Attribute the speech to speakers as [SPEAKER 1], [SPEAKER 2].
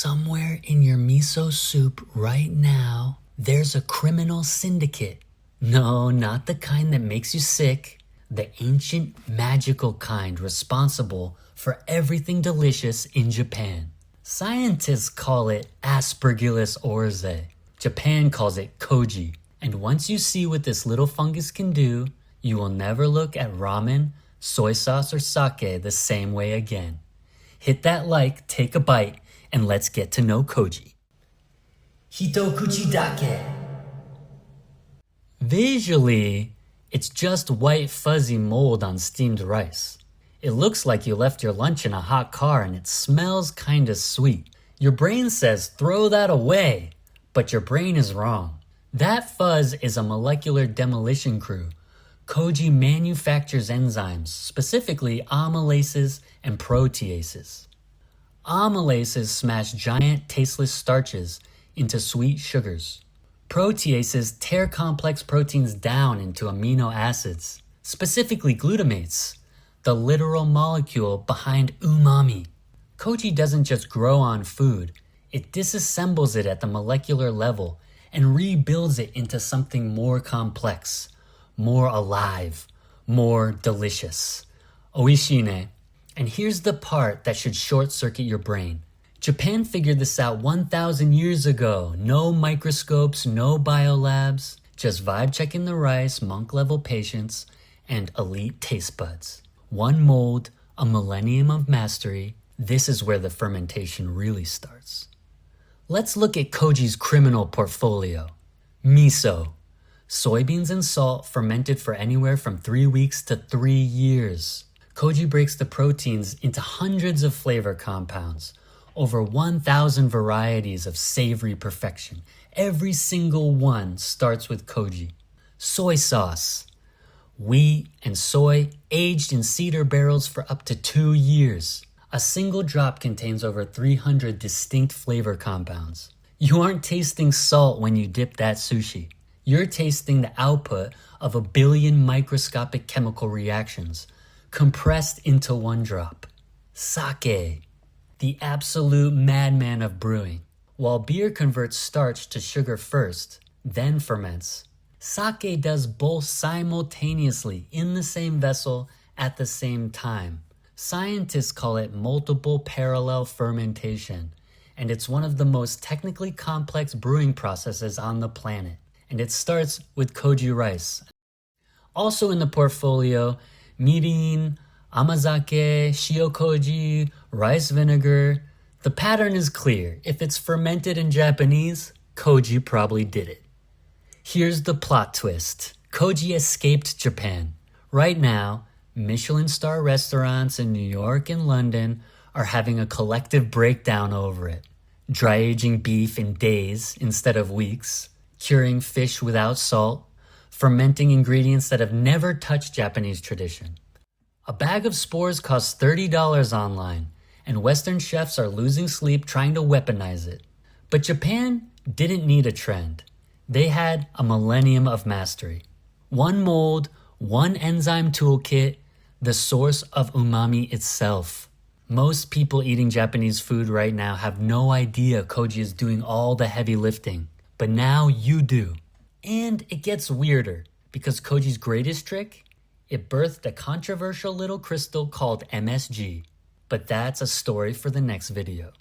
[SPEAKER 1] Somewhere in your miso soup right now, there's a criminal syndicate. No, not the kind that makes you sick. The ancient, magical kind responsible for everything delicious in Japan. Scientists call it Aspergillus oryzae. Japan calls it koji. And once you see what this little fungus can do, you will never look at ramen, soy sauce, or sake the same way again. Hit that like, take a bite, and let's get to know koji. Hitokuchi dake. Visually, it's just white fuzzy mold on steamed rice. It looks like you left your lunch in a hot car and it smells kinda sweet. Your brain says throw that away, but your brain is wrong. That fuzz is a molecular demolition crew. Koji manufactures enzymes, specifically amylases and proteases. Amylases smash giant tasteless starches into sweet sugars. Proteases tear complex proteins down into amino acids, specifically glutamates, the literal molecule behind umami. Koji doesn't just grow on food, it disassembles it at the molecular level and rebuilds it into something more complex, more alive, more delicious. Oishii ne. And here's the part that should short-circuit your brain. Japan figured this out 1,000 years ago. No microscopes, no biolabs, just vibe-checking the rice, monk-level patience, and elite taste buds. One mold, a millennium of mastery. This is where the fermentation really starts. Let's look at koji's criminal portfolio. Miso. Soybeans and salt fermented for anywhere from 3 weeks to 3 years. Koji breaks the proteins into hundreds of flavor compounds, over 1,000 varieties of savory perfection. Every single one starts with koji. Soy sauce. Wheat and soy aged in cedar barrels for up to 2 years. A single drop contains over 300 distinct flavor compounds. You aren't tasting salt when you dip that sushi. You're tasting the output of 1 billion microscopic chemical reactions, compressed into one drop. Sake, the absolute madman of brewing. While beer converts starch to sugar first, then ferments, sake does both simultaneously in the same vessel at the same time. Scientists call it multiple parallel fermentation, and it's one of the most technically complex brewing processes on the planet. And it starts with koji rice. Also in the portfolio, mirin, amazake, shiokoji, rice vinegar. The pattern is clear. If it's fermented in Japanese, koji probably did it. Here's the plot twist. Koji escaped Japan. Right now, Michelin star restaurants in New York and London are having a collective breakdown over it. Dry aging beef in days instead of weeks, curing fish without salt, fermenting ingredients that have never touched Japanese tradition. A bag of spores costs $30 online, and Western chefs are losing sleep trying to weaponize it. But Japan didn't need a trend. They had a millennium of mastery. One mold, one enzyme toolkit, the source of umami itself. Most people eating Japanese food right now have no idea koji is doing all the heavy lifting. But now you do. And it gets weirder, because koji's greatest trick? It birthed a controversial little crystal called MSG. But that's a story for the next video.